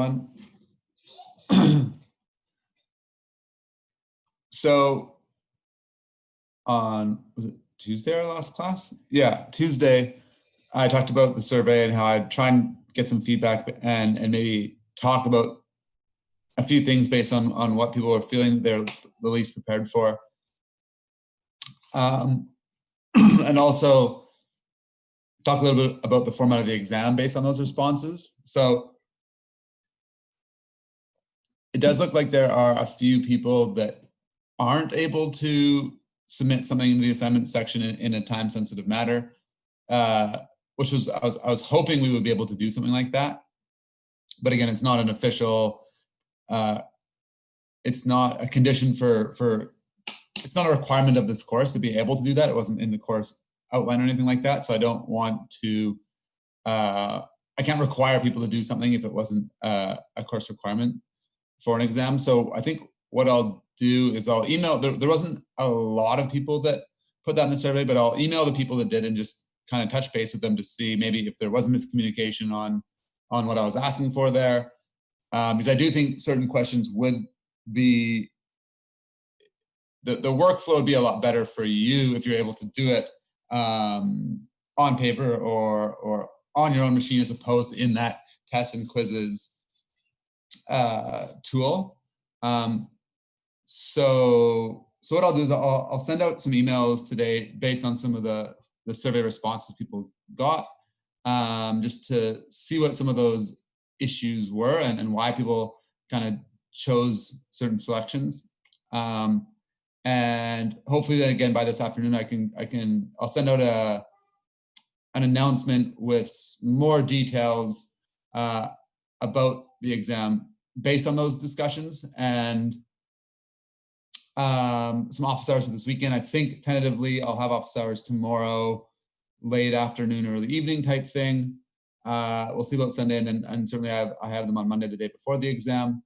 everyone. So on, was it Tuesday our last class? Yeah, Tuesday, I talked about the survey and how I'd try and get some feedback and maybe talk about a few things based on what people are feeling they're the least prepared for. And also talk a little bit about the format of the exam based on those responses. So it does look like there are a few people that aren't able to submit something in the assignment section in a time-sensitive matter, which was I was hoping we would be able to do something like that. But again, it's not an official. It's not a condition for. It's not a requirement of this course to be able to do that. It wasn't in the course outline or anything like that. So I don't want to. I can't require people to do something if it wasn't a course requirement for an exam. So I think what I'll do is I'll email, there wasn't a lot of people that put that in the survey, but I'll email the people that did and just kind of touch base with them to see maybe if there was a miscommunication on what I was asking for there. Because I do think certain questions would be, the workflow would be a lot better for you if you're able to do it on paper or on your own machine as opposed to in that tests and quizzes tool. So what I'll do is I'll send out some emails today based on some of the survey responses people got, just to see what some of those issues were and why people kind of chose certain selections. And hopefully then again by this afternoon I'll send out an announcement with more details about the exam based on those discussions, and some office hours for this weekend. I think tentatively I'll have office hours tomorrow, late afternoon, early evening type thing. We'll see about Sunday, and certainly I have them on Monday, the day before the exam.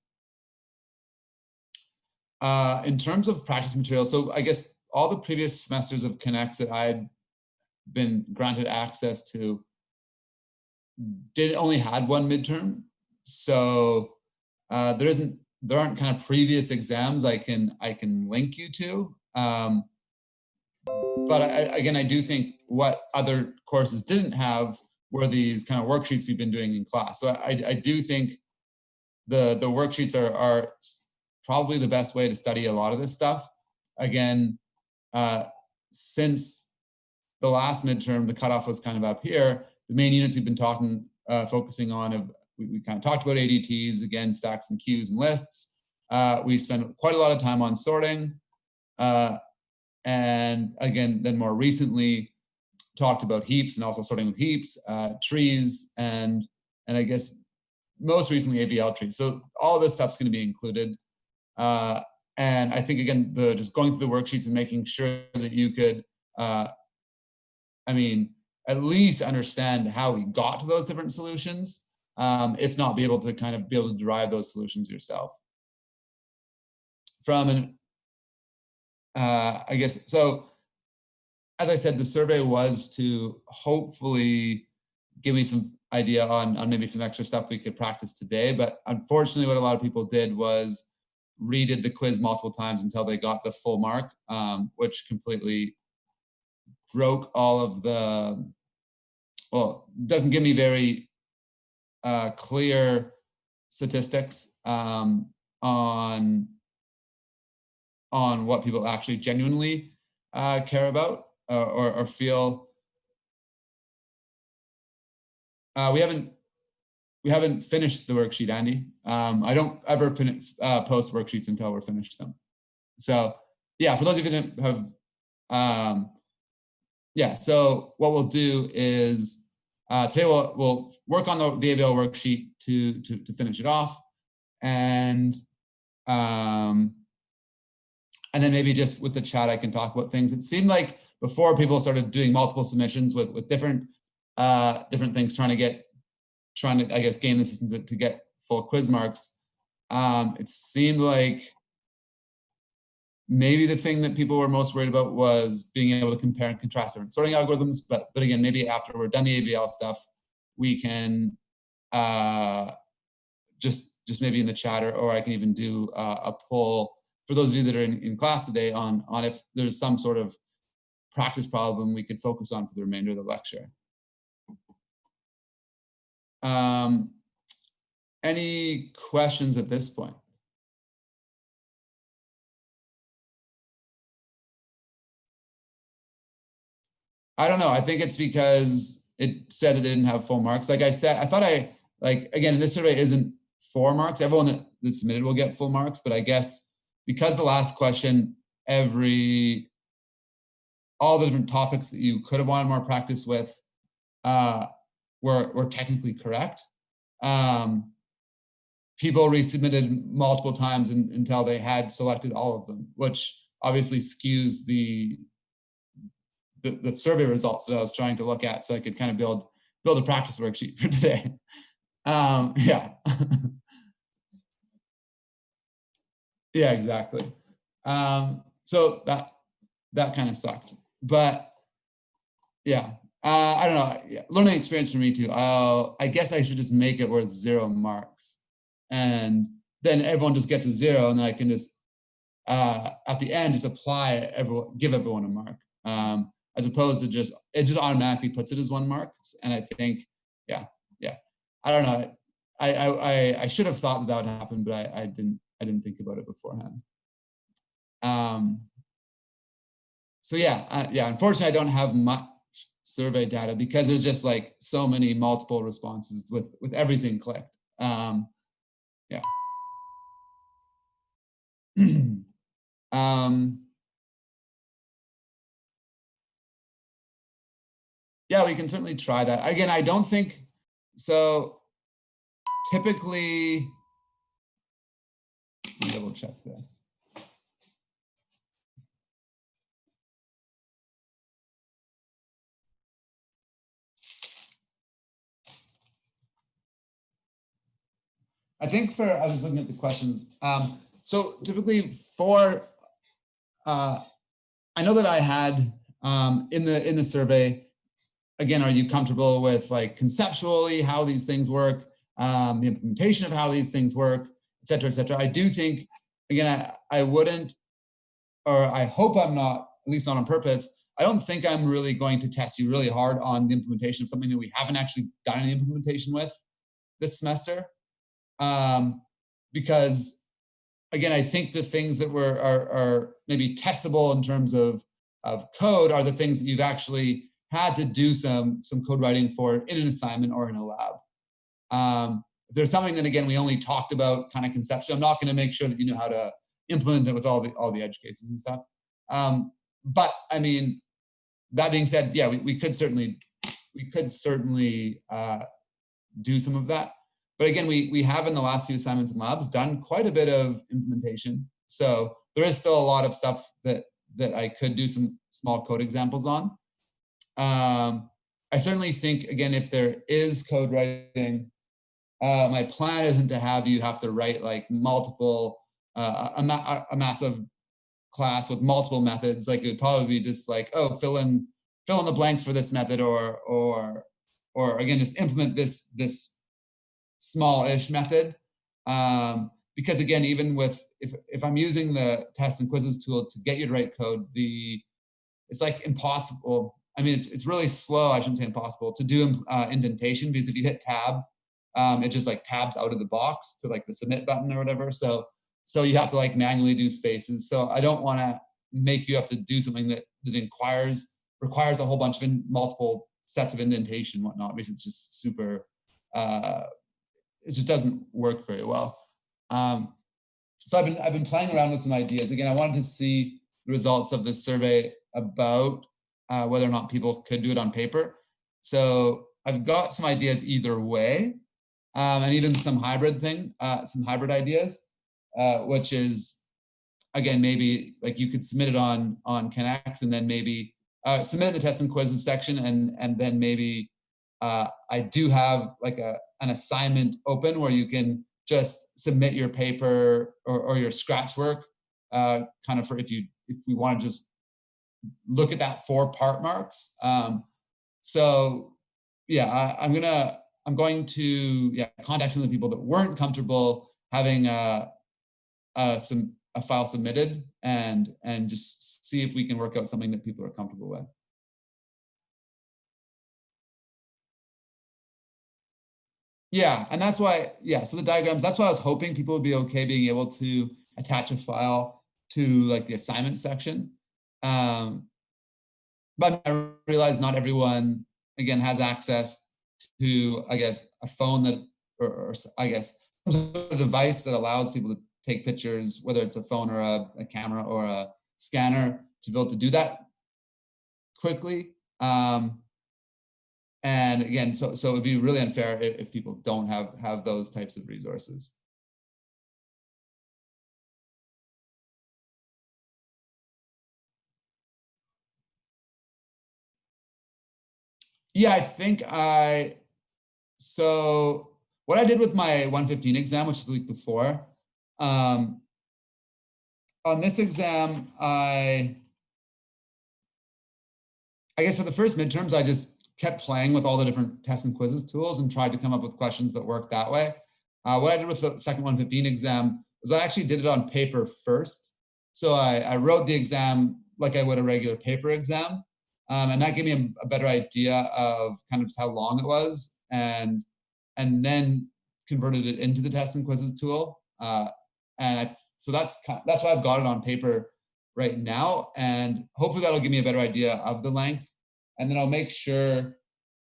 In terms of practice material, so I guess all the previous semesters of Connects that I'd been granted access to only had one midterm. So there aren't kind of previous exams I can link you to. But I do think what other courses didn't have were these kind of worksheets we've been doing in class. So I do think the worksheets are probably the best way to study a lot of this stuff. Again, since the last midterm, the cutoff was kind of up here. The main units we've been focusing on we kind of talked about ADTs, again, stacks and queues and lists. We spent quite a lot of time on sorting. And again, then more recently talked about heaps and also sorting with heaps, trees, and I guess most recently AVL trees. So all this stuff's going to be included. And I think, again, just going through the worksheets and making sure that you could, at least understand how we got to those different solutions, if not be able to derive those solutions yourself. So as I said, the survey was to hopefully give me some idea on maybe some extra stuff we could practice today. But unfortunately, what a lot of people did was redid the quiz multiple times until they got the full mark, which completely broke all of doesn't give me very clear statistics on what people actually genuinely care about or feel. We haven't finished the worksheet, Andy. I don't ever post worksheets until we're finished them. So yeah, for those of you who didn't have, so what we'll do is today we'll work on the AVL worksheet to finish it off, and then maybe just with the chat I can talk about things. It seemed like before people started doing multiple submissions with different things, trying to I guess game the system to get full quiz marks. It seemed like maybe the thing that people were most worried about was being able to compare and contrast different sorting algorithms. But again, maybe after we're done the AVL stuff, we can just maybe in the chat, or I can even do a poll for those of you that are in class today on if there's some sort of practice problem we could focus on for the remainder of the lecture. Any questions at this point? I don't know. I think it's because it said that they didn't have full marks. Like I said, I thought again, this survey isn't 4 marks. Everyone that submitted will get full marks, but I guess because the last question, all the different topics that you could have wanted more practice with were technically correct. People resubmitted multiple times until they had selected all of them, which obviously skews the survey results that I was trying to look at, so I could kind of build a practice worksheet for today. Yeah. Yeah, exactly. So that kind of sucked, but yeah, I don't know. Yeah, learning experience for me too. I guess I should just make it worth 0 marks, and then everyone just gets a 0, and then I can just at the end just give everyone a mark, as opposed to it just automatically puts it as 1 mark. And I think, yeah, I don't know. I should have thought that would happen, but I didn't think about it beforehand. So yeah, unfortunately, I don't have much survey data because there's just like so many multiple responses with everything clicked. Yeah. Yeah, we can certainly try that. Again, I don't think so. Typically, let me double check this. I think I was looking at the questions. So typically I know that I had in the survey, again, are you comfortable with like conceptually how these things work, the implementation of how these things work, et cetera, et cetera. I do think, again, I wouldn't, or I hope I'm not, at least not on purpose, I don't think I'm really going to test you really hard on the implementation of something that we haven't actually done any implementation with this semester. Because again, I think the things that are maybe testable in terms of code are the things that you've actually had to do some code writing for in an assignment or in a lab. If there's something that, again, we only talked about kind of conceptually, I'm not going to make sure that you know how to implement it with all the edge cases and stuff. But I mean, that being said, yeah, we could certainly do some of that. But again, we have in the last few assignments and labs done quite a bit of implementation. So there is still a lot of stuff that I could do some small code examples on. I certainly think, again, if there is code writing, my plan isn't to have to write like multiple, a massive class with multiple methods. Like it would probably be just like, oh, fill in the blanks for this method, or again, just implement this small-ish method. Because again, even if I'm using the tests and quizzes tool to get you to write code, it's like impossible. I mean, it's really slow. I shouldn't say impossible to do indentation, because if you hit tab, it just like tabs out of the box to like the submit button or whatever. So you have to like manually do spaces. So I don't want to make you have to do something that requires a whole bunch of multiple sets of indentation and whatnot, because it's just super, it just doesn't work very well. So I've been playing around with some ideas. Again, I wanted to see the results of this survey about whether or not people could do it on paper. So I've got some ideas either way, and even some hybrid ideas, which is, again, maybe like you could submit it on Connect, and then maybe submit the test and quizzes section, and then maybe I do have like an assignment open where you can just submit your paper or your scratch work, kind of for if we want to just look at that for part marks. So yeah, I'm I'm going to contact some of the people that weren't comfortable having a file submitted and just see if we can work out something that people are comfortable with. Yeah, and that's why, so the diagrams, that's why I was hoping people would be okay being able to attach a file to like the assignment section. But I realize not everyone, again, has access to, I guess, a phone that, or I guess, some sort of device that allows people to take pictures, whether it's a phone or a camera or a scanner, to be able to do that quickly. And again, so it would be really unfair if people don't have those types of resources. Yeah, I think so what I did with my 115 exam, which is the week before, on this exam, I guess for the first midterms, I just kept playing with all the different tests and quizzes tools and tried to come up with questions that worked that way. What I did with the second 115 exam was I actually did it on paper first. So I wrote the exam like I would a regular paper exam. And that gave me a better idea of kind of how long it was, and then converted it into the tests and quizzes tool. So that's why I've got it on paper right now, and hopefully that'll give me a better idea of the length. And then I'll make sure,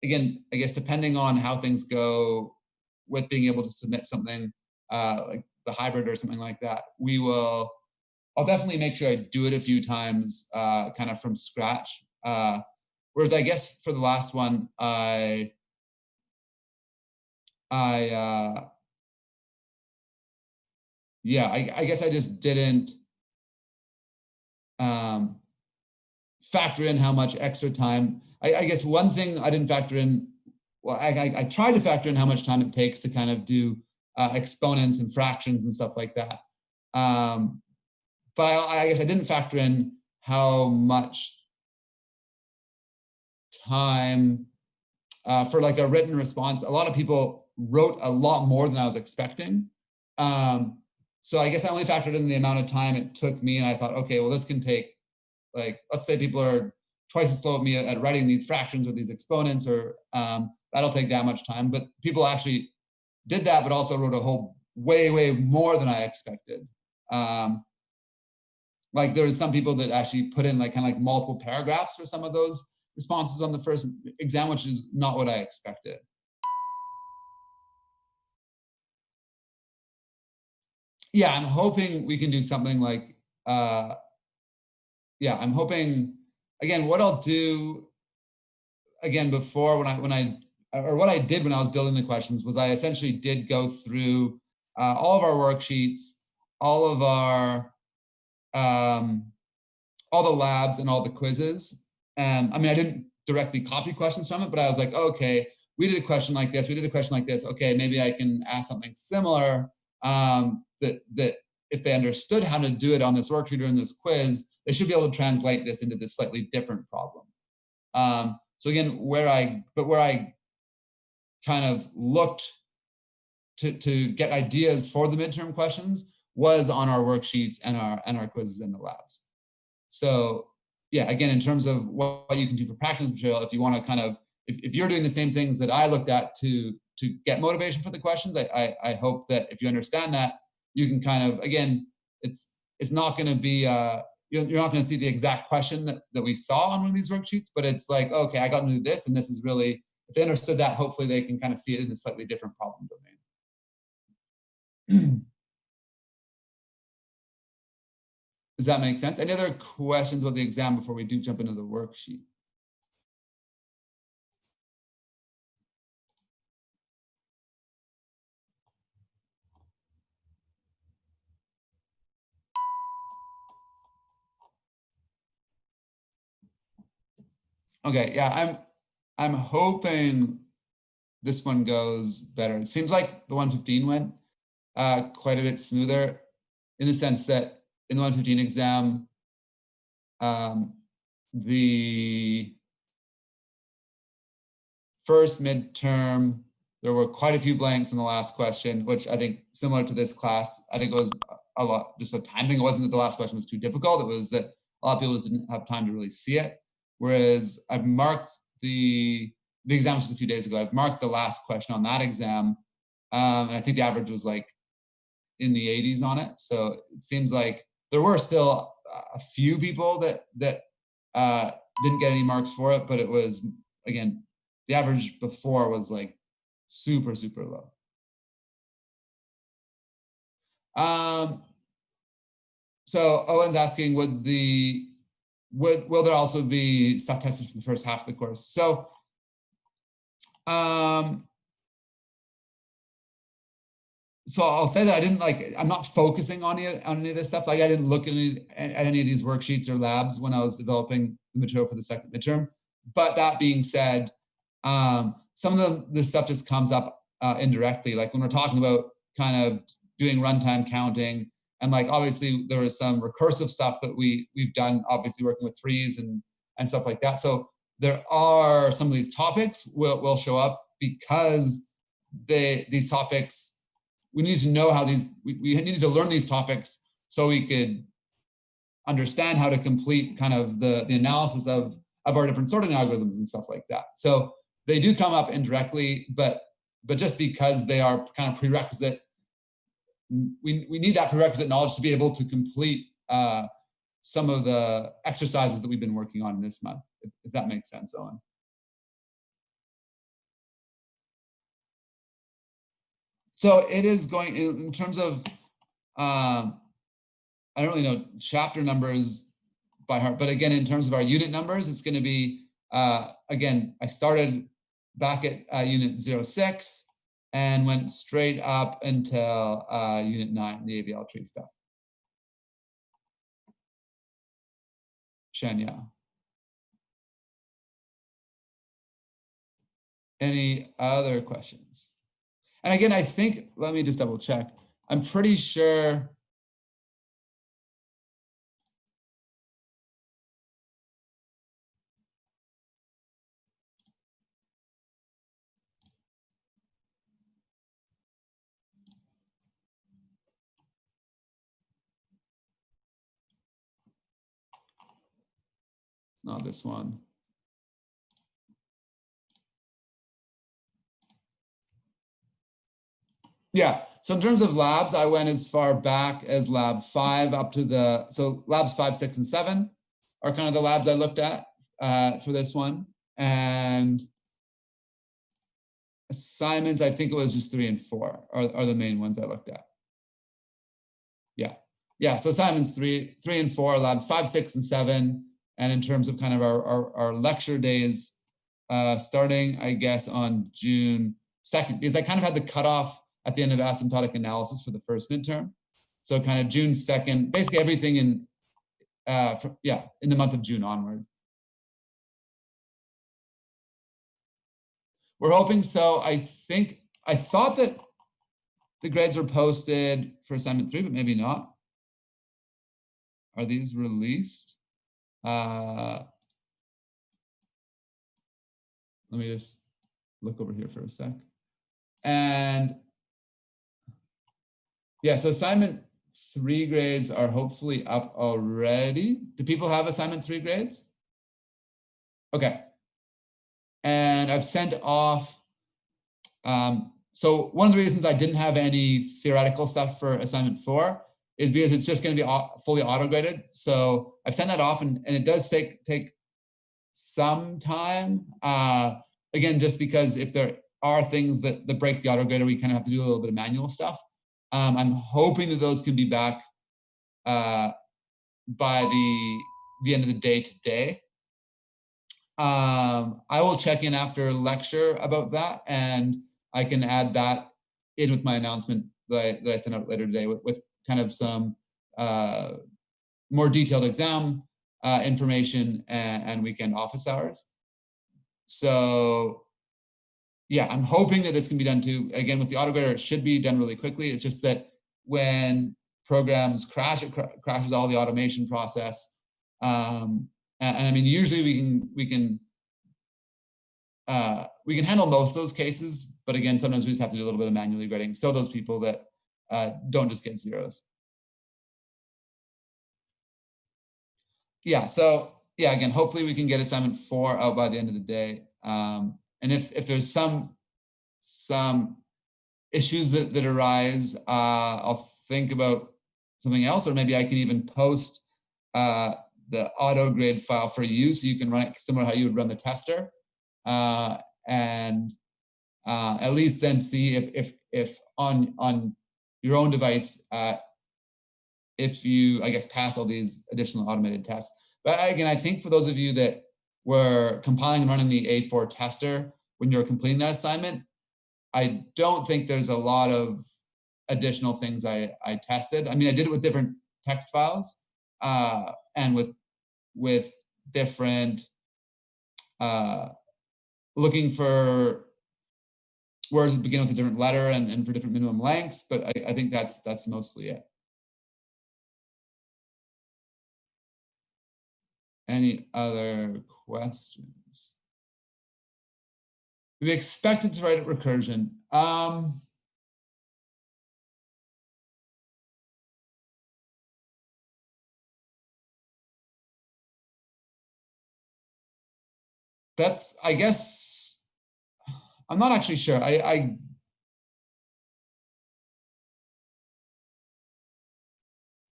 again, I guess depending on how things go with being able to submit something like the hybrid or something like that, I'll definitely make sure I do it a few times kind of from scratch. Whereas I guess for the last one, I guess I just didn't factor in how much extra time. I guess one thing I didn't factor in, well, I tried to factor in how much time it takes to kind of do exponents and fractions and stuff like that. But I guess I didn't factor in how much time for like a written response. A lot of people wrote a lot more than I was expecting. So I guess I only factored in the amount of time it took me, and I thought, okay, well, this can take, like, let's say people are twice as slow at me at writing these fractions or these exponents, or that'll take that much time. But people actually did that, but also wrote a whole way more than I expected. Like there was some people that actually put in like kind of like multiple paragraphs for some of those responses on the first exam, which is not what I expected. Yeah, I'm hoping we can do something like, I'm hoping, again, what I'll do, again, before what I did when I was building the questions was I essentially did go through all of our worksheets, all of our, all the labs and all the quizzes. And I mean, I didn't directly copy questions from it, but I was like, okay, we did a question like this, we did a question like this. Okay, maybe I can ask something similar that if they understood how to do it on this worksheet or in this quiz, they should be able to translate this into this slightly different problem. So again, where I kind of looked to get ideas for the midterm questions was on our worksheets and our quizzes in the labs. So yeah, again, in terms of what you can do for practice material, if you want to kind of, if you're doing the same things that I looked at to get motivation for the questions, I hope that if you understand that, you can kind of, again, it's not going to be, you're not going to see the exact question that we saw on one of these worksheets, but it's like, okay, I got to do this, and this is really, if they understood that, hopefully they can kind of see it in a slightly different problem domain. Does that make sense? Any other questions about the exam before we do jump into the worksheet? Okay, yeah, I'm hoping this one goes better. It seems like the 115 went quite a bit smoother, in the sense that in the 115 exam, the first midterm, There were quite a few blanks in the last question, which I think similar to this class, I think it was a lot, just a time thing. It wasn't that the last question was too difficult. It was that a lot of people just didn't have time to really see it. Whereas I've marked the exam was just a few days ago. I've marked the last question on that exam. And I think the average was like in the 80s on it. So it seems like there were still a few people that didn't get any marks for it, but it was, again, the average before was like super, super low. So Owen's asking, will there also be stuff tested for the first half of the course? So so I'll say that I'm not focusing on any of this stuff. Like I didn't look at any of these worksheets or labs when I was developing the material for the second midterm. But that being said, some of this stuff just comes up indirectly. Like when we're talking about kind of doing runtime counting, and like obviously there is some recursive stuff that we've done, obviously working with trees and stuff like that. So there are some of these topics will show up because these topics, we need to know how we needed to learn these topics so we could understand how to complete kind of the analysis of our different sorting algorithms and stuff like that. So they do come up indirectly, but just because they are kind of prerequisite, we need that prerequisite knowledge to be able to complete some of the exercises that we've been working on this month, if that makes sense, Owen. So it is going, in terms of, I don't really know chapter numbers by heart, but again, in terms of our unit numbers, it's going to be, again, I started back at unit 06 and went straight up until unit 9, the AVL tree stuff. Shania. Any other questions? And again, I think, let me just double check. I'm pretty sure. Not this one. Yeah, so in terms of labs, I went as far back as lab 5 up to so labs 5, 6, and 7 are kind of the labs I looked at for this one. And assignments, I think it was just 3 and 4 are the main ones I looked at. Yeah, so assignments 3 and 4, labs 5, 6, and 7. And in terms of kind of our lecture days, starting, I guess, on June 2nd, because I kind of had the cutoff at the end of asymptotic analysis for the first midterm. So kind of June 2nd, basically everything in the month of June onward. We're hoping so. I thought that the grades were posted for assignment 3, but maybe not. Are these released? Let me just look over here for a sec. And yeah, so assignment 3 grades are hopefully up already. Do people have assignment 3 grades? Okay. And I've sent off, so one of the reasons I didn't have any theoretical stuff for assignment 4 is because it's just going to be fully auto-graded. So I've sent that off, and it does take some time. Again, just because if there are things that break the auto-grader, we kind of have to do a little bit of manual stuff. I'm hoping that those can be back by the end of the day today. I will check in after lecture about that, and I can add that in with my announcement that I sent out later today with kind of some more detailed exam information and weekend office hours. So yeah, I'm hoping that this can be done too. Again, with the autograder, it should be done really quickly. It's just that when programs crash, it crashes all the automation process. And I mean, usually we can we can handle most of those cases, but again, sometimes we just have to do a little bit of manually grading. So those people that don't just get zeros. Yeah, so yeah, again, hopefully we can get assignment 4 out by the end of the day. And if there's some issues that arise, I'll think about something else, or maybe I can even post the auto grade file for you, so you can run it similar to how you would run the tester, and at least then see if on your own device, if you, I guess, pass all these additional automated tests. But again, I think for those of you that were compiling and running the A4 tester when you're completing that assignment, I don't think there's a lot of additional things I tested. I mean, I did it with different text files, and with different, looking for words that begin with a different letter and for different minimum lengths, but I think that's mostly it. Any other questions? We expected to write a recursion. That's, I guess, I'm not actually sure. I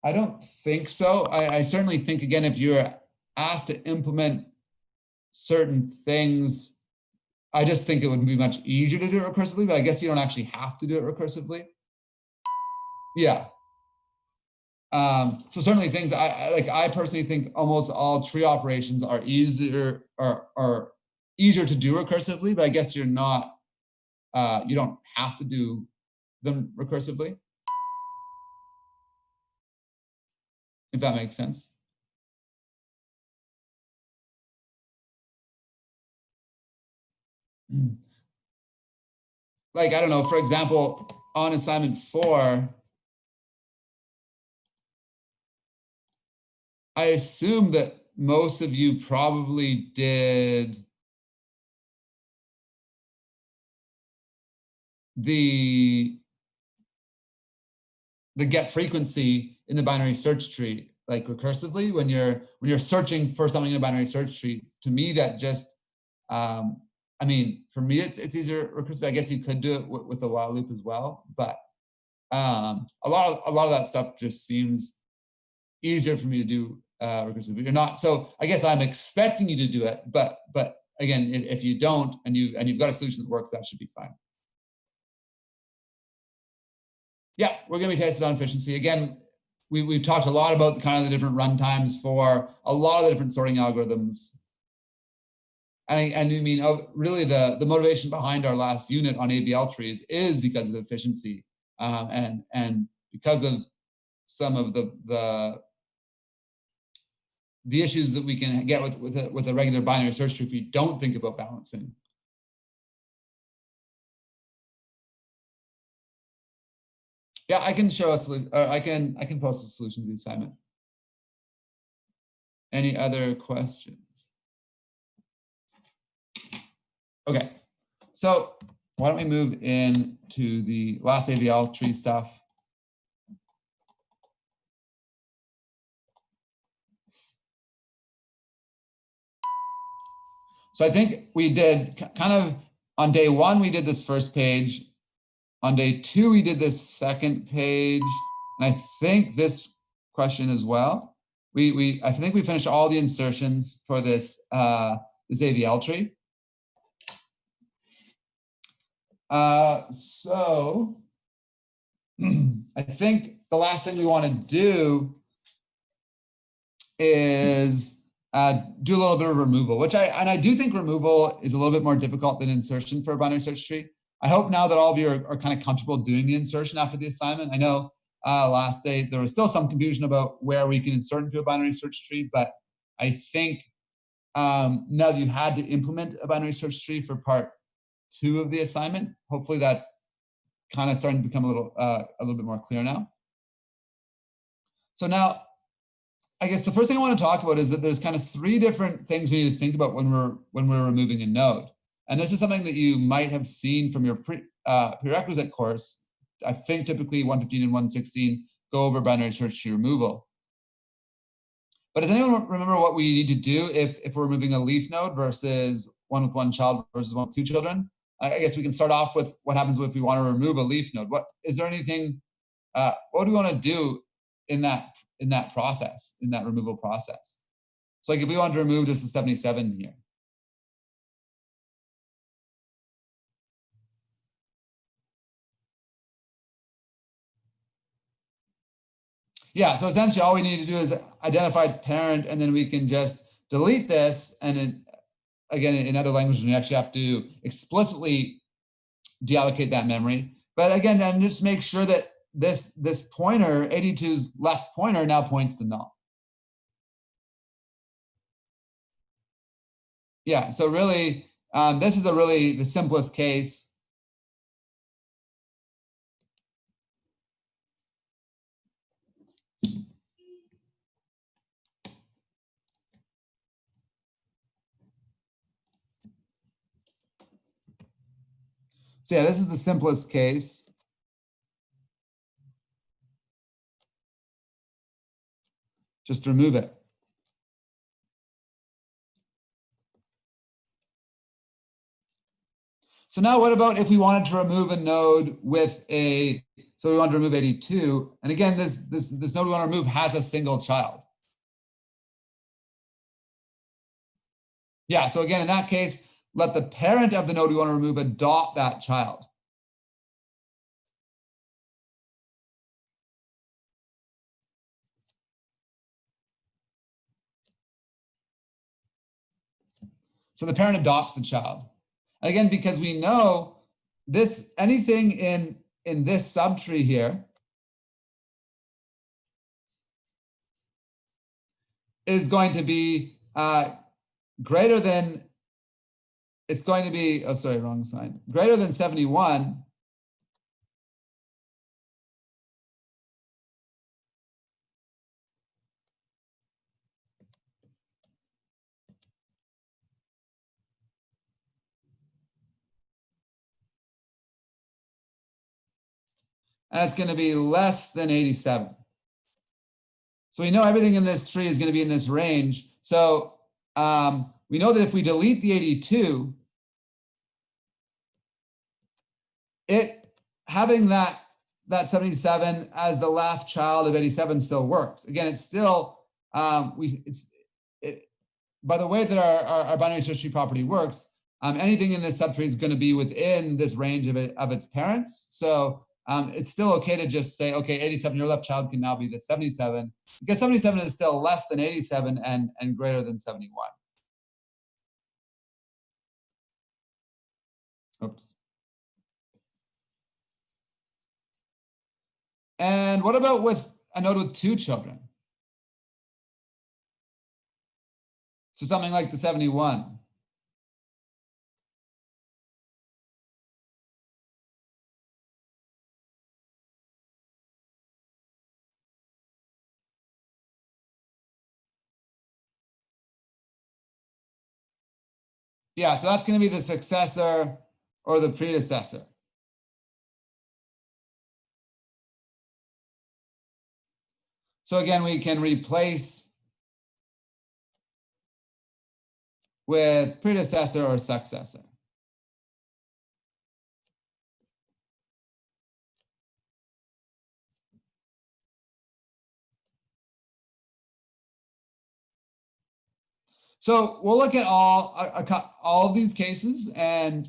don't think so. I certainly think, again, if you're asked to implement certain things, I just think it would be much easier to do it recursively, but I guess you don't actually have to do it recursively. Yeah. So certainly things I personally think almost all tree operations are easier to do recursively, but I guess you're not, you don't have to do them recursively, if that makes sense. Like, I don't know, for example, on assignment 4, I assume that most of you probably did the get frequency in the binary search tree, like recursively, when you're searching for something in a binary search tree. To me, that just, I mean, for me, it's easier recursively. I guess you could do it with a while loop as well, but a lot of that stuff just seems easier for me to do recursively. You're not, so I guess I'm expecting you to do it, but again, if you don't and you've got a solution that works, that should be fine. Yeah, we're going to be tested on efficiency. Again, we've talked a lot about kind of the different runtimes for a lot of the different sorting algorithms. And I mean, really the motivation behind our last unit on AVL trees is because of efficiency, and because of some of the issues that we can get with a regular binary search tree if you don't think about balancing. Yeah, I can show us, or I can post a solution to the assignment. Any other questions? Okay, so why don't we move into the last AVL tree stuff. So I think we did kind of, on day 1, we did this first page. On day 2, we did this second page. And I think this question as well. I think we finished all the insertions for this, this AVL tree. So I think the last thing we want to do is do a little bit of removal, which I do think removal is a little bit more difficult than insertion for a binary search tree. I hope now that all of you are kind of comfortable doing the insertion after the assignment. I know last day there was still some confusion about where we can insert into a binary search tree, but I think now that you had to implement a binary search tree for part 2 of the assignment, hopefully that's kind of starting to become a little bit more clear now. So now, I guess the first thing I want to talk about is that there's kind of 3 different things we need to think about when we're removing a node. And this is something that you might have seen from your prerequisite course. I think typically 115 and 116 go over binary search tree removal. But does anyone remember what we need to do if we're removing a leaf node versus one with one child versus one with two children? I guess we can start off with what happens if we want to remove a leaf node. What is there anything? What do we want to do in that process, in that removal process? So like if we want to remove just the 77 here. Yeah, so essentially all we need to do is identify its parent, and then we can just delete this. And again, in other languages, we actually have to explicitly deallocate that memory. But again, and just make sure that this pointer, 82's left pointer, now points to null. Yeah, so really, this is the simplest case. So yeah, this is the simplest case. Just remove it. So now what about if we wanted to remove a node with so we want to remove 82. And again, this node we want to remove has a single child. Yeah, so again, in that case, let the parent of the node we want to remove adopt that child. So the parent adopts the child. And again, because we know anything in this subtree here is going to be greater than, it's going to be, oh, sorry, wrong sign, greater than 71. And it's going to be less than 87. So we know everything in this tree is going to be in this range. So we know that if we delete the 82, having that 77 as the last child of 87 still works. Again, it's still by the way that our binary search tree property works, anything in this subtree is going to be within this range of its parents. So it's still okay to just say, okay, 87, your left child can now be the 77, because 77 is still less than 87 and greater than 71. Oops. And what about with a node with two children? So something like the 71. Yeah, so that's going to be the successor or the predecessor. So again, we can replace with predecessor or successor. So we'll look at all of these cases and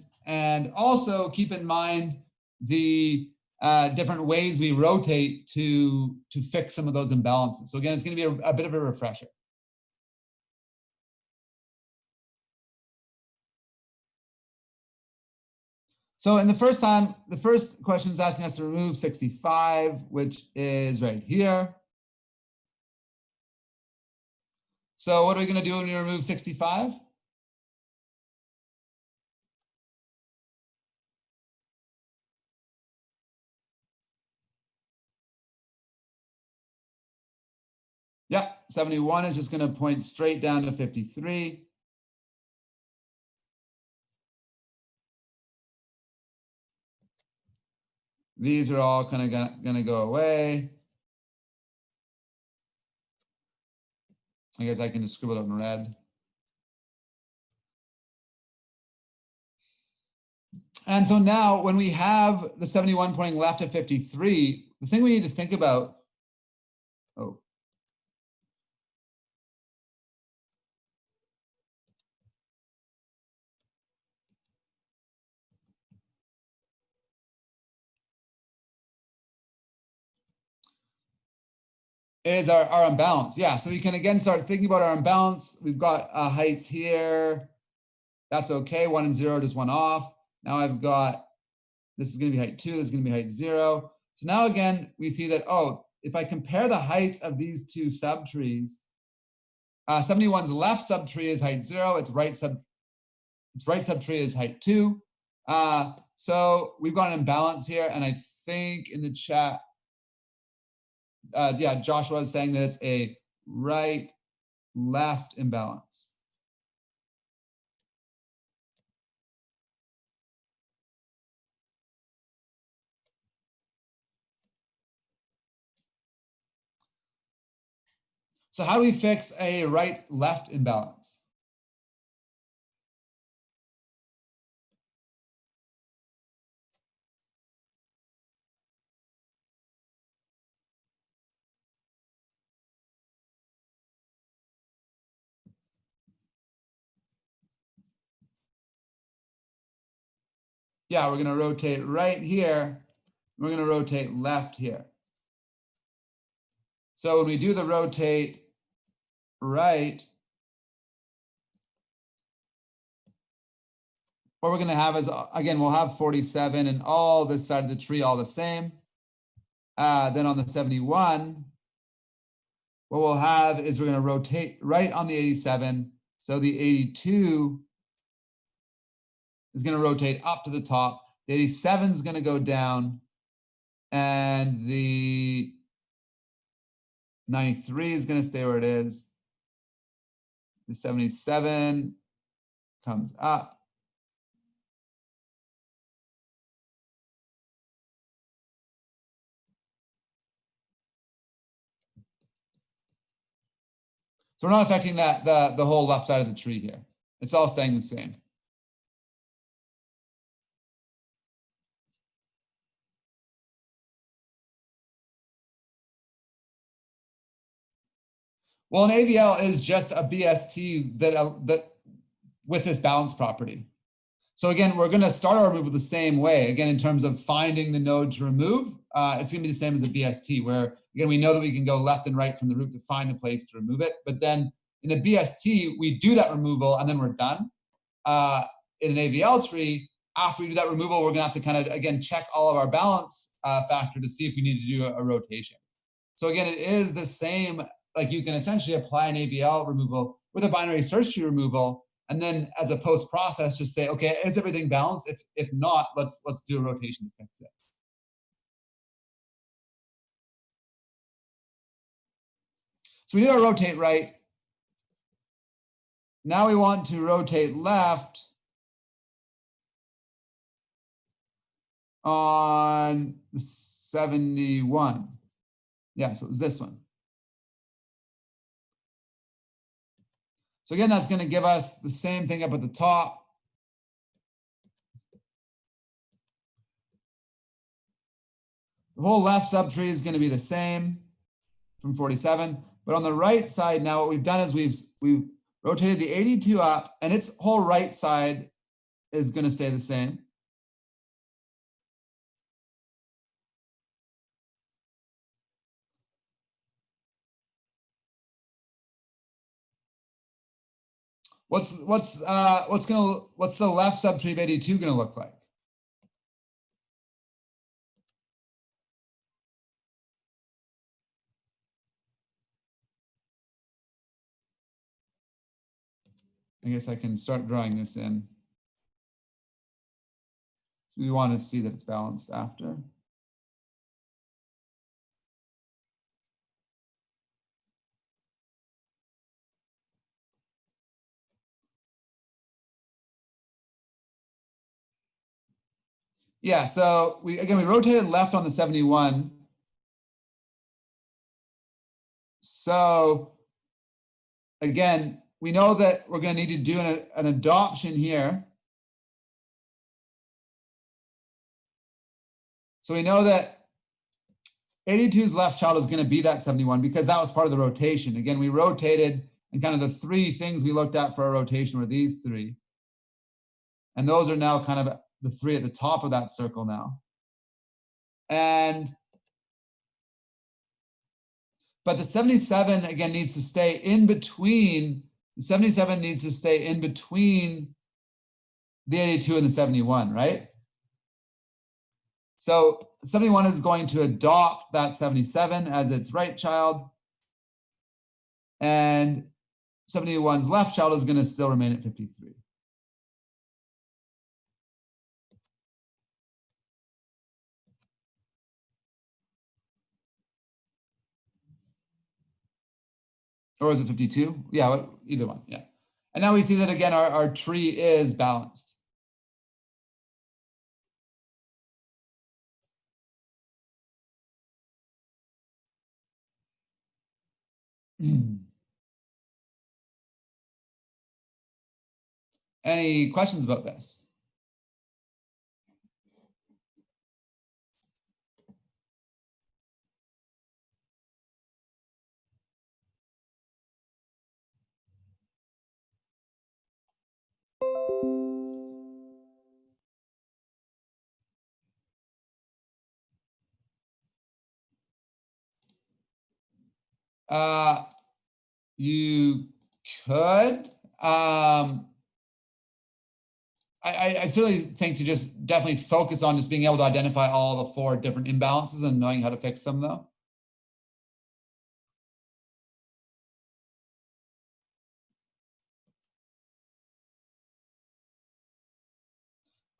also keep in mind the different ways we rotate to fix some of those imbalances. So again, it's going to be a bit of a refresher. So in the first question is asking us to remove 65, which is right here. So what are we going to do when we remove 65? Yeah, 71 is just going to point straight down to 53. These are all kind of gonna go away. I guess I can just scribble it in red. And so now when we have the 71 pointing left at 53, the thing we need to think about, is our imbalance. Yeah, so we can again start thinking about our imbalance. We've got heights here. That's okay, 1 and 0, just 1 off. Now I've got, this is gonna be height 2, this is gonna be height 0. So now again, we see that, if I compare the heights of these two subtrees, 71's left subtree is height 0, its right subtree is height 2. So we've got an imbalance here, and I think in the chat, yeah, Joshua is saying that it's a right-left imbalance. So how do we fix a right-left imbalance? Yeah, we're going to rotate right here. We're going to rotate left here. So when we do the rotate right, what we're going to have is, again, we'll have 47 and all this side of the tree all the same. Then on the 71, what we'll have is we're going to rotate right on the 87. So the 82 is going to rotate up to the top. The 87 is going to go down. And the 93 is going to stay where it is. The 77 comes up. So we're not affecting the whole left side of the tree here. It's all staying the same. Well, an AVL is just a BST that with this balance property. So again, we're going to start our removal the same way. Again, in terms of finding the node to remove, it's going to be the same as a BST, where again, we know that we can go left and right from the root to find the place to remove it. But then in a BST, we do that removal and then we're done. In an AVL tree, after we do that removal, we're going to have to kind of, again, check all of our balance factor to see if we need to do a rotation. So again, it is the same, like you can essentially apply an AVL removal with a binary search tree removal, and then as a post process, just say, okay, is everything balanced? If not, let's do a rotation to fix it. So we did our rotate right. Now we want to rotate left on 71. Yeah, so it was this one. So again, that's going to give us the same thing up at the top. The whole left subtree is going to be the same from 47. But on the right side now, what we've done is we've rotated the 82 up, and its whole right side is going to stay the same. What's the left subtree of 82 going to look like? I guess I can start drawing this in. So we want to see that it's balanced after. Yeah, so we rotated left on the 71. So again, we know that we're going to need to do an adoption here. So we know that 82's left child is going to be that 71 because that was part of the rotation. Again, we rotated, and kind of the three things we looked at for our rotation were these three. And those are now kind of the three at the top of that circle now. But the 77, again, needs to stay in between. The 77 needs to stay in between the 82 and the 71, right? So 71 is going to adopt that 77 as its right child. And 71's left child is going to still remain at 53. Or is it 52? Yeah, either one, yeah. And now we see that again, our tree is balanced. Any questions about this? You could. I certainly think to just definitely focus on just being able to identify all the four different imbalances and knowing how to fix them, though.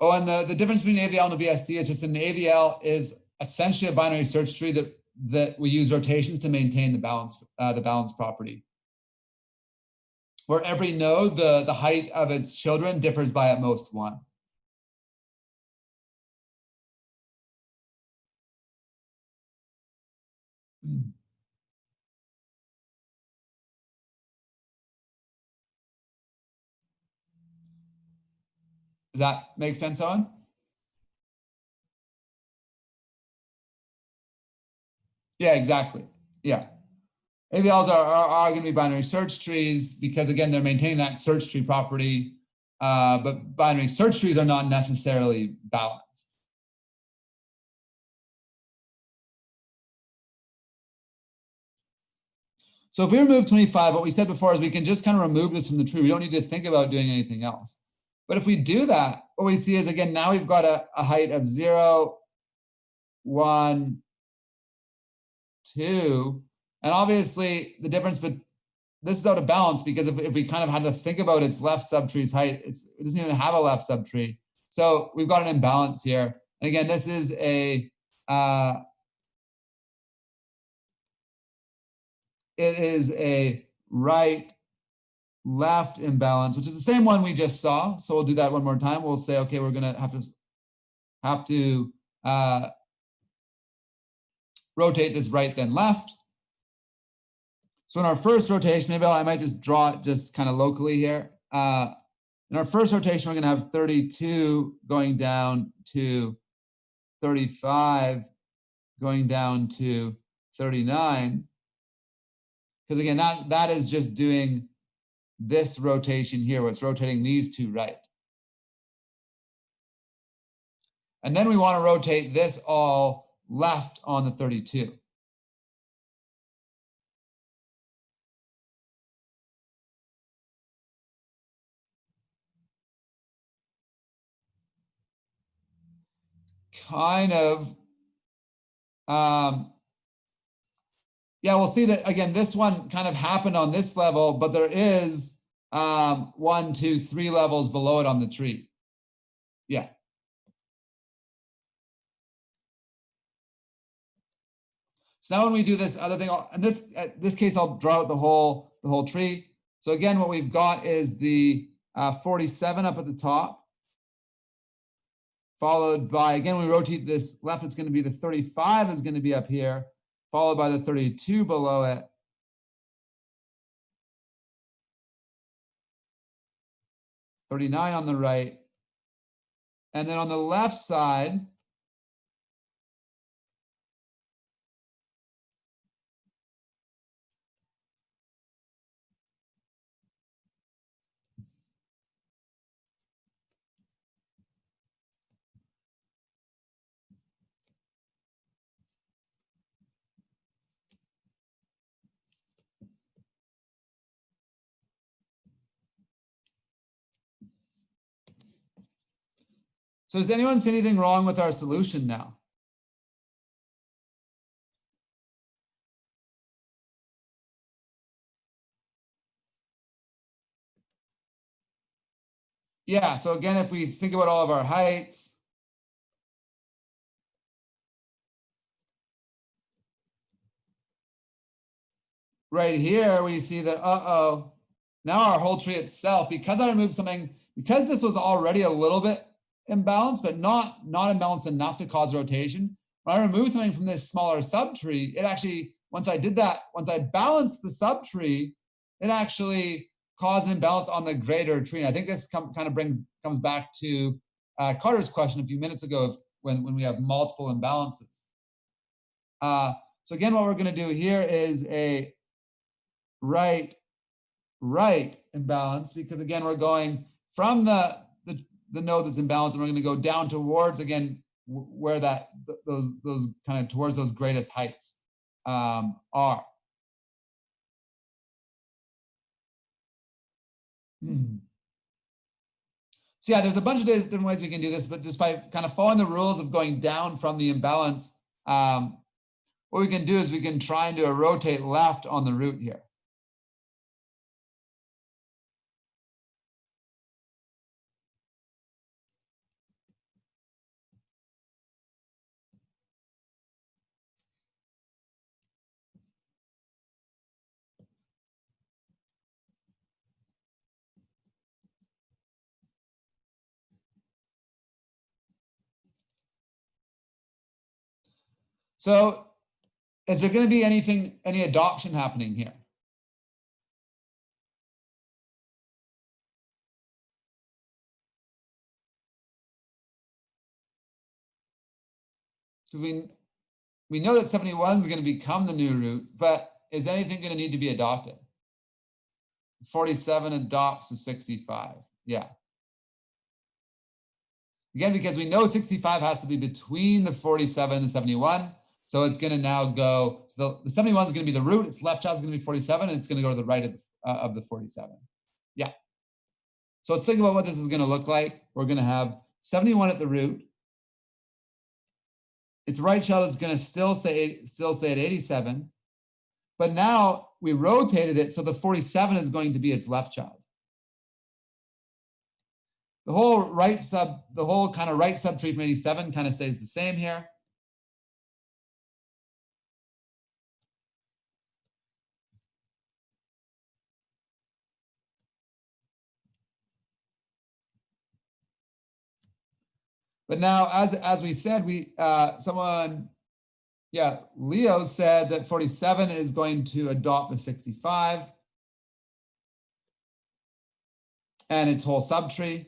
Oh, and the difference between AVL and a BSD is just an AVL is essentially a binary search tree that we use rotations to maintain the balance property. Where every node, the height of its children differs by at most one. Does that make sense, Owen? Yeah, exactly. Yeah. AVLs are going to be binary search trees because, again, they're maintaining that search tree property, but binary search trees are not necessarily balanced. So if we remove 25, what we said before is we can just kind of remove this from the tree. We don't need to think about doing anything else. But if we do that, what we see is, again, now we've got a height of 0, 1, 2. And obviously, the difference, but this is out of balance because if we kind of had to think about its left subtree's height, it doesn't even have a left subtree. So we've got an imbalance here. And again, this is it is a right-left imbalance, which is the same one we just saw. So we'll do that one more time. We'll say, okay, we're going to have to rotate this right then left. So in our first rotation, maybe I might just draw it just kind of locally here. In our first rotation, we're going to have 32 going down to 35, going down to 39. Because again, that is just doing this rotation here, where it's rotating these two right. And then we want to rotate this all left on the 32. Kind of, yeah, we'll see that again, this one kind of happened on this level, but there is 1, 2, 3 levels below it on the tree. Yeah. So now when we do this other thing, in this case, I'll draw out the whole tree. So again, what we've got is the 47 up at the top. followed by, again, we rotate this left, it's going to be the 35 is going to be up here, followed by the 32 below it. $39 on the right. And then on the left side, so does anyone see anything wrong with our solution now? Yeah, so again, if we think about all of our heights, right here, we see that, now our whole tree itself, because I removed something, because this was already a little bit imbalanced, but not imbalanced enough to cause rotation. When I remove something from this smaller subtree, it actually, once I did that, once I balanced the subtree, it actually caused an imbalance on the greater tree. And I think this kind of comes back to Carter's question a few minutes ago of when we have multiple imbalances. So again, what we're going to do here is a right imbalance, because again, we're going from the node that's imbalanced, and we're going to go down towards, again, where those kind of towards those greatest heights are. So yeah, there's a bunch of different ways we can do this, but just by kind of following the rules of going down from the imbalance, what we can do is we can try and do a rotate left on the root here. So is there going to be any adoption happening here? Because we know that 71 is going to become the new root, but is anything going to need to be adopted? 47 adopts the 65. Yeah. Again, because we know 65 has to be between the 47 and 71. So it's going to now go, the 71 is going to be the root, its left child is going to be 47, and it's going to go to the right of the 47. Yeah. So let's think about what this is going to look like. We're going to have 71 at the root. Its right child is going to still say at 87. But now we rotated it, so the 47 is going to be its left child. The whole kind of right subtree from 87 kind of stays the same here. But now, as we said, Leo said that 47 is going to adopt the 65 and its whole subtree.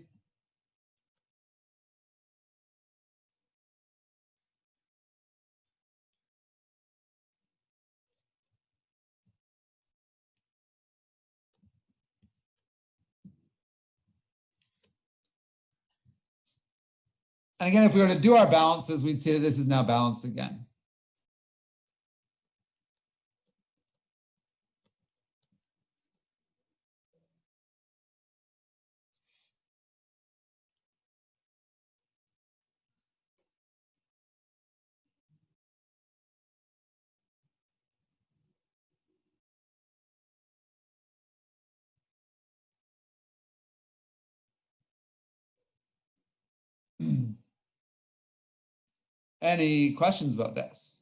And again, if we were to do our balances, we'd see that this is now balanced again. Any questions about this?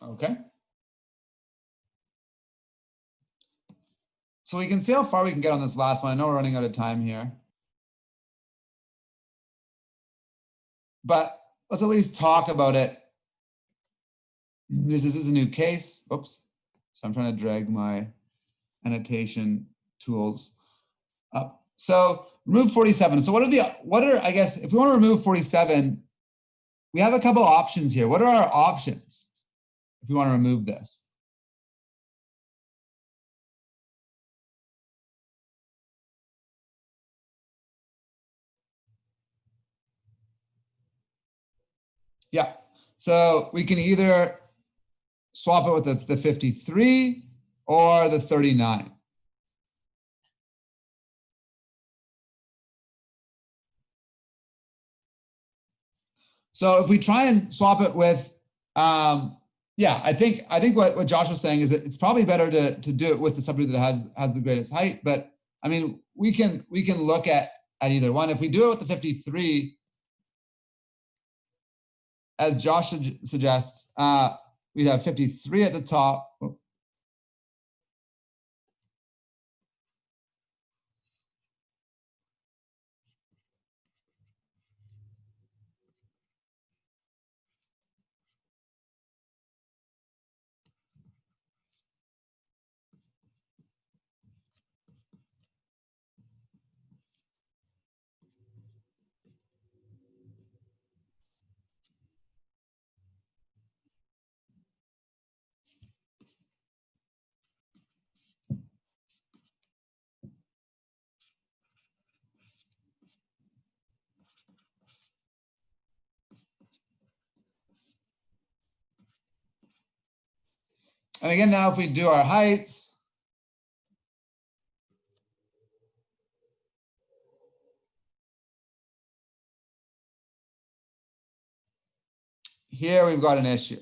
Okay. So we can see how far we can get on this last one. I know we're running out of time here. But let's at least talk about it. This is a new case. Oops. So I'm trying to drag my annotation tools up. So remove 47. So what are, I guess, if we want to remove 47, we have a couple options here. What are our options if we want to remove this? Yeah. So we can either swap it with the 53 or the 39. So if we try and swap it with, yeah, I think what Josh was saying is that it's probably better to do it with the subgroup that has the greatest height. But I mean, we can look at either one. If we do it with the 53, as Josh suggests, we have 53 at the top. And again, now if we do our heights, here we've got an issue.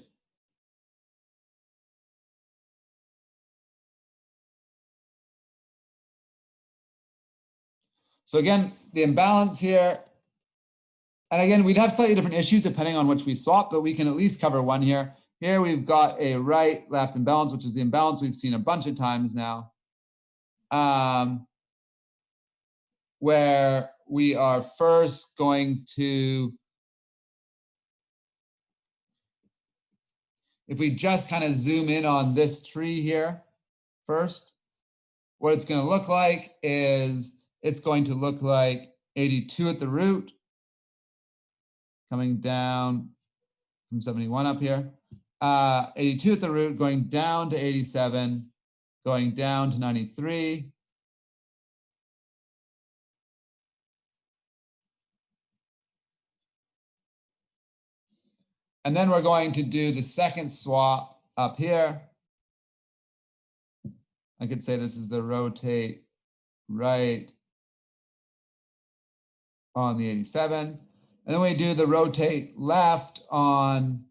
So again, the imbalance here, and again, we'd have slightly different issues depending on which we swap, but we can at least cover one here. Here we've got a right-left imbalance, which is the imbalance we've seen a bunch of times now, where we are first going to, if we just kind of zoom in on this tree here first, what it's going to look like is it's going to look like 82 at the root, coming down from 71 up here. 82 at the root, going down to 87, going down to 93. And then we're going to do the second swap up here. I could say this is the rotate right on the 87. And then we do the rotate left on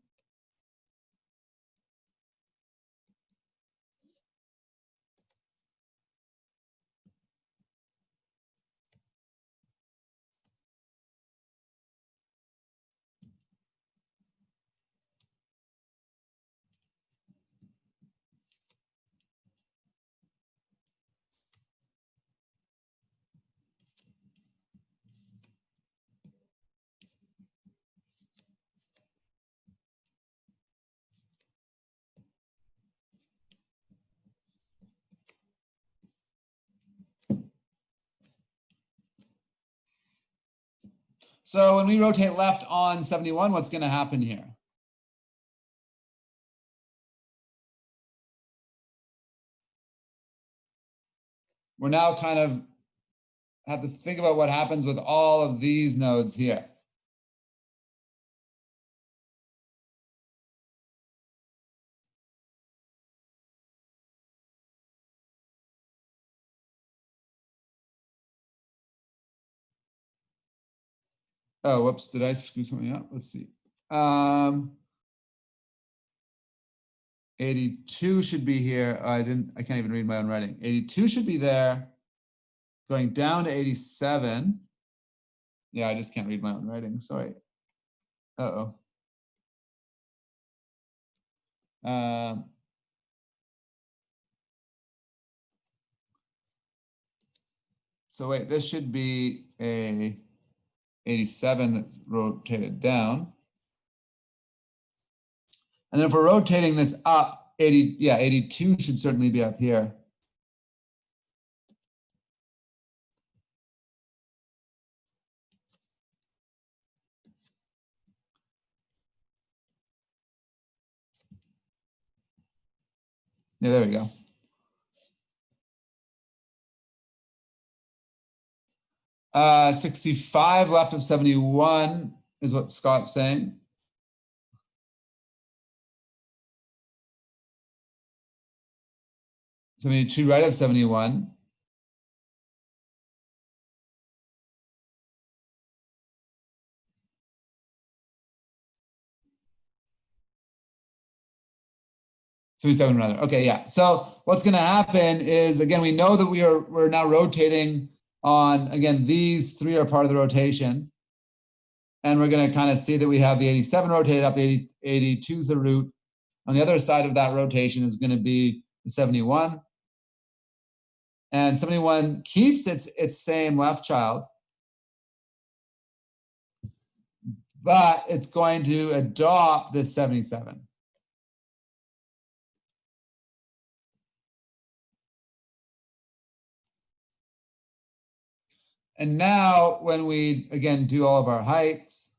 so when we rotate left on 71, what's going to happen here? We're now kind of have to think about what happens with all of these nodes here. Oh, whoops, did I screw something up? Let's see. 82 should be here. I can't even read my own writing. 82 should be there. Going down to 87. Yeah, I just can't read my own writing. Sorry. Uh-oh. So wait, this should be a 87 that's rotated down. And then if we're rotating this up, 82 should certainly be up here. Yeah, there we go. 65 left of 71 is what Scott's saying. So we need 2 right of 71. Seven rather. Okay, yeah. So what's going to happen is, again, we know that we're now rotating on, again, these 3 are part of the rotation. And we're going to kind of see that we have the 87 rotated up, the 82 is the root. On the other side of that rotation is going to be the 71. And 71 keeps its same left child, but it's going to adopt this 77. And now when we, again, do all of our heights,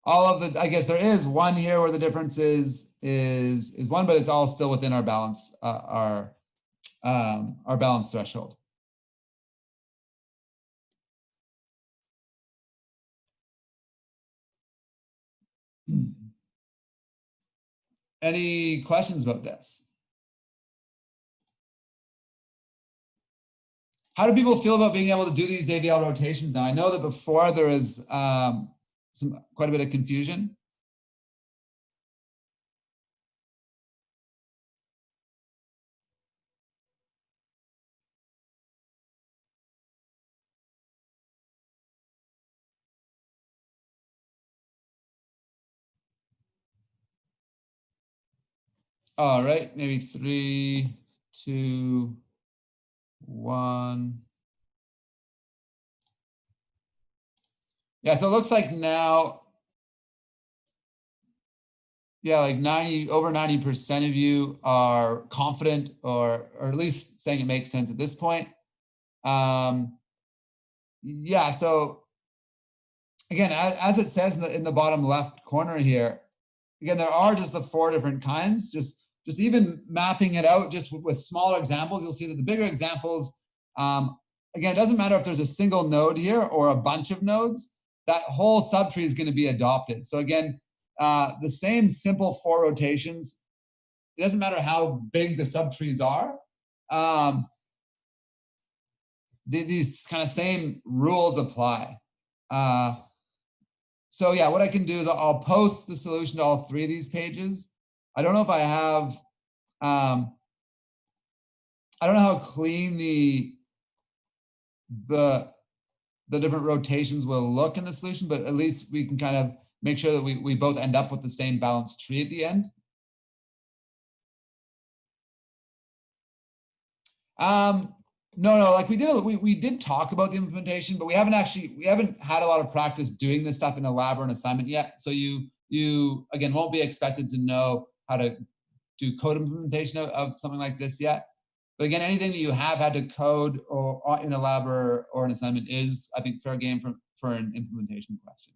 all of the, I guess there is one here where the difference is 1, but it's all still within our balance, our balance threshold. Any questions about this? How do people feel about being able to do these AVL rotations now? I know that before there was quite a bit of confusion. All right, maybe 3, 2, 1. Yeah, so it looks like now, yeah, like over 90% of you are confident or at least saying it makes sense at this point. Yeah, so again, as it says in the bottom left corner here, again, there are just the 4 different kinds. Just even mapping it out just with smaller examples, you'll see that the bigger examples, again, it doesn't matter if there's a single node here or a bunch of nodes, that whole subtree is going to be adopted. So again, the same simple 4 rotations, it doesn't matter how big the subtrees are. These kind of same rules apply. So yeah, what I can do is I'll post the solution to all 3 of these pages. I don't know if I have, I don't know how clean the different rotations will look in the solution, but at least we can kind of make sure that we both end up with the same balanced tree at the end. No, like we did talk about the implementation, but we haven't had a lot of practice doing this stuff in a lab or an assignment yet. So you again won't be expected to know how to do code implementation of something like this yet. But again, anything that you have had to code or in a lab or an assignment is, I think, fair game for an implementation question.